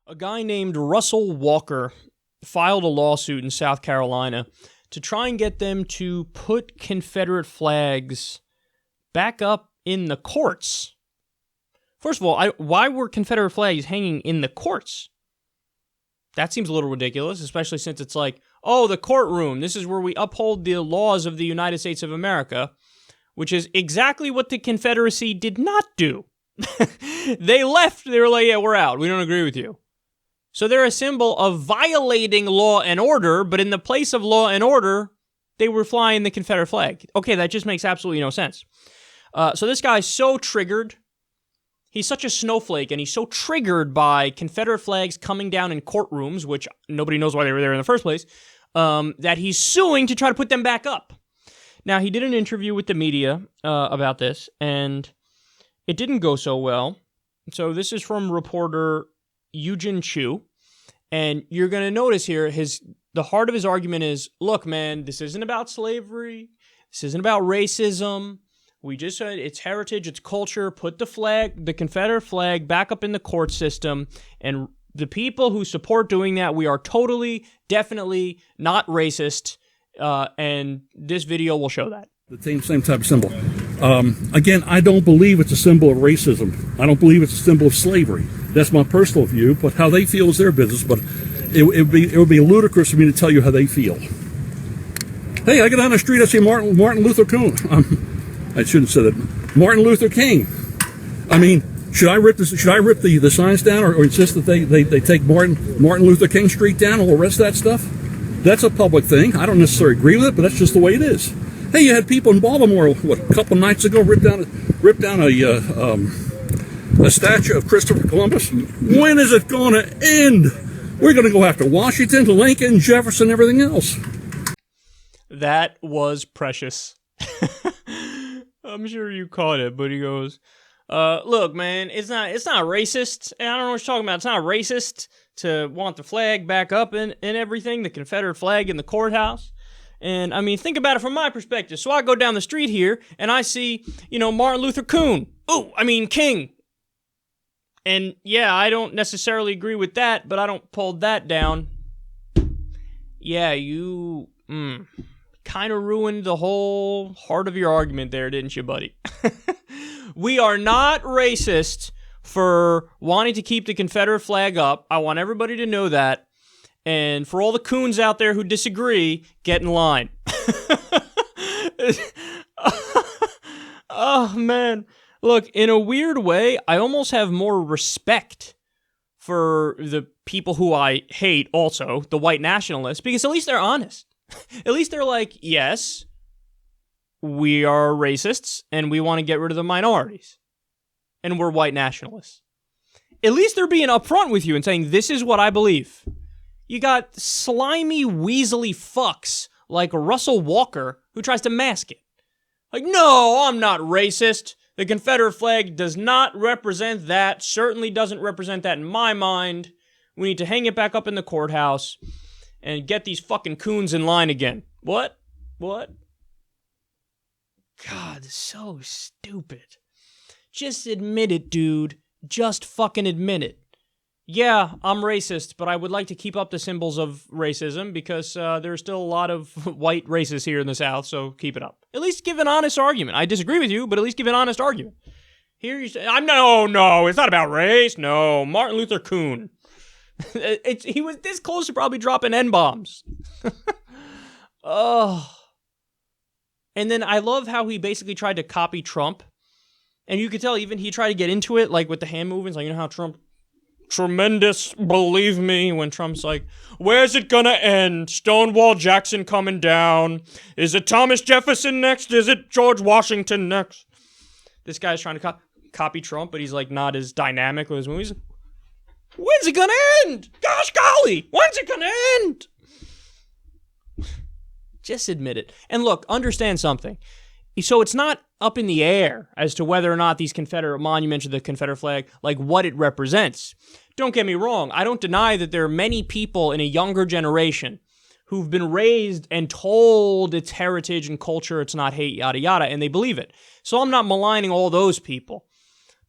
A guy named Russell Walker filed a lawsuit in South Carolina to try and get them to put Confederate flags back up in the courts. First of all, why were Confederate flags hanging in the courts? That seems a little ridiculous, especially since it's like, oh, the courtroom, this is where we uphold the laws of the United States of America, which is exactly what the Confederacy did not do. They left, they were like, yeah, we're out, we don't agree with you. So they're a symbol of violating law and order, but in the place of law and order, they were flying the Confederate flag. Okay, that just makes absolutely no sense. So this guy's so triggered. He's such a snowflake, and he's so triggered by Confederate flags coming down in courtrooms, which nobody knows why they were there in the first place, that he's suing to try to put them back up. Now, he did an interview with the media about this, and it didn't go so well. So this is from reporter Eugen Chu, and you're going to notice here, the heart of his argument is, look, man, this isn't about slavery, this isn't about racism, we just said it's heritage, it's culture, put the Confederate flag back up in the court system, and the people who support doing that, we are totally, definitely not racist, and this video will show that. The same type of symbol. Again, I don't believe it's a symbol of racism. I don't believe it's a symbol of slavery. That's my personal view, but how they feel is their business. But it would be ludicrous for me to tell you how they feel. Hey, I get down the street, I see Martin Luther Coon. I shouldn't have said it. Martin Luther King. I mean, should I rip the signs down, or insist that they take Martin Luther King Street down and all the rest of that stuff? That's a public thing. I don't necessarily agree with it, but that's just the way it is. Hey, you had people in Baltimore, a couple nights ago, rip down a statue of Christopher Columbus. When is it going to end? We're going to go after Washington, Lincoln, Jefferson, everything else. That was precious. I'm sure you caught it, but he goes, look, man, it's not racist. I don't know what you're talking about. It's not racist to want the flag back up and everything, the Confederate flag in the courthouse. And, I mean, think about it from my perspective. So I go down the street here, and I see, Martin Luther King. And, yeah, I don't necessarily agree with that, but I don't pull that down. Yeah, you kind of ruined the whole heart of your argument there, didn't you, buddy? We are not racist for wanting to keep the Confederate flag up. I want everybody to know that. And for all the coons out there who disagree, get in line. Oh, man. Look, in a weird way, I almost have more respect for the people who I hate also, the white nationalists, because at least they're honest. At least they're like, yes, we are racists, and we want to get rid of the minorities. And we're white nationalists. At least they're being upfront with you and saying, this is what I believe. You got slimy, weaselly fucks like Russell Walker who tries to mask it. Like, no, I'm not racist. The Confederate flag does not represent that. Certainly doesn't represent that in my mind. We need to hang it back up in the courthouse and get these fucking coons in line again. What? God, so stupid. Just admit it, dude. Just fucking admit it. Yeah, I'm racist, but I would like to keep up the symbols of racism because there's still a lot of white racists here in the South, so keep it up. At least give an honest argument. I disagree with you, but at least give an honest argument. Here you say, no, it's not about race. No, Martin Luther Coon. He was this close to probably dropping N-bombs. Oh. And then I love how he basically tried to copy Trump. And you could tell even he tried to get into it, like with the hand movements, like, how Trump... Tremendous, believe me, when Trump's like, where's it gonna end? Stonewall Jackson coming down. Is it Thomas Jefferson next? Is it George Washington next? This guy's trying to copy Trump, but he's like not as dynamic with his movies. When's it gonna end? Gosh golly, when's it gonna end? Just admit it. And look, understand something. So it's not up in the air as to whether or not these Confederate monuments or the Confederate flag, like what it represents. Don't get me wrong. I don't deny that there are many people in a younger generation who've been raised and told it's heritage and culture, it's not hate, yada, yada, and they believe it. So I'm not maligning all those people.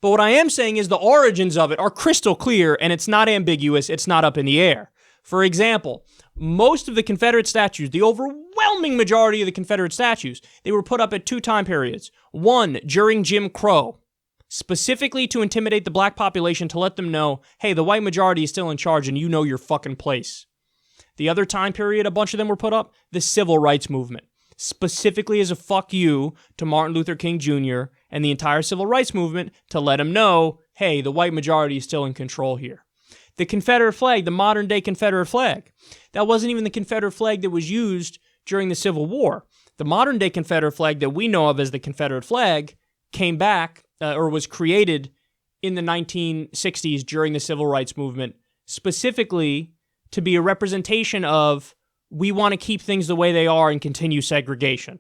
But what I am saying is the origins of it are crystal clear, and it's not ambiguous, it's not up in the air. For example, most of the Confederate statues, the overwhelming majority of the Confederate statues, they were put up at 2 time periods. One, during Jim Crow, specifically to intimidate the black population to let them know, hey, the white majority is still in charge and you know your fucking place. The other time period a bunch of them were put up, the Civil Rights Movement, specifically as a fuck you to Martin Luther King Jr. and the entire Civil Rights Movement to let them know, hey, the white majority is still in control here. The Confederate flag, the modern-day Confederate flag, that wasn't even the Confederate flag that was used during the Civil War. The modern-day Confederate flag that we know of as the Confederate flag came back, or was created in the 1960s during the Civil Rights Movement, specifically to be a representation of we want to keep things the way they are and continue segregation.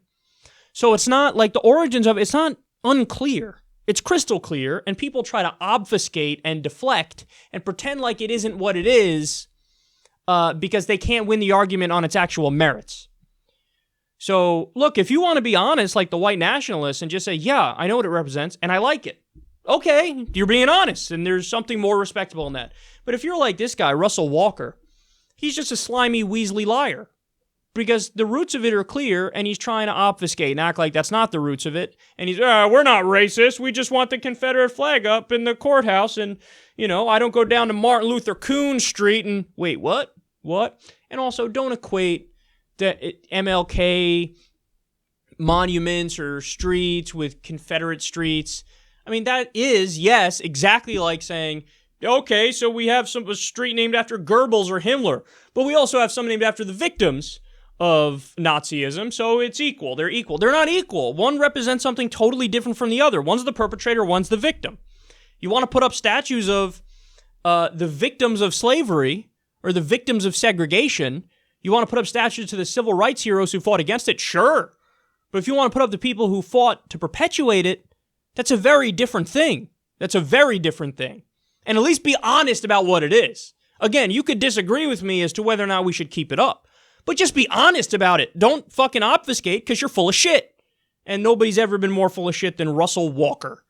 So it's not like the origins of it's not unclear. It's crystal clear, and people try to obfuscate and deflect and pretend like it isn't what it is because they can't win the argument on its actual merits. So, look, if you want to be honest like the white nationalists and just say, yeah, I know what it represents, and I like it. Okay, you're being honest, and there's something more respectable in that. But if you're like this guy, Russell Walker, he's just a slimy, weaselly liar. Because the roots of it are clear, and he's trying to obfuscate and act like that's not the roots of it. And he's, we're not racist. We just want the Confederate flag up in the courthouse. And, I don't go down to Martin Luther Coon Street and, wait, what? What? And also, don't equate the MLK monuments or streets with Confederate streets. I mean, that is, yes, exactly like saying, okay, so we have a street named after Goebbels or Himmler, but we also have some named after the victims of Nazism, so it's equal. They're equal. They're not equal. One represents something totally different from the other. One's the perpetrator, one's the victim. You want to put up statues of the victims of slavery or the victims of segregation. You want to put up statues to the civil rights heroes who fought against it? Sure. But if you want to put up the people who fought to perpetuate it, that's a very different thing. That's a very different thing. And at least be honest about what it is. Again, you could disagree with me as to whether or not we should keep it up. But just be honest about it. Don't fucking obfuscate because you're full of shit. And nobody's ever been more full of shit than Russell Walker.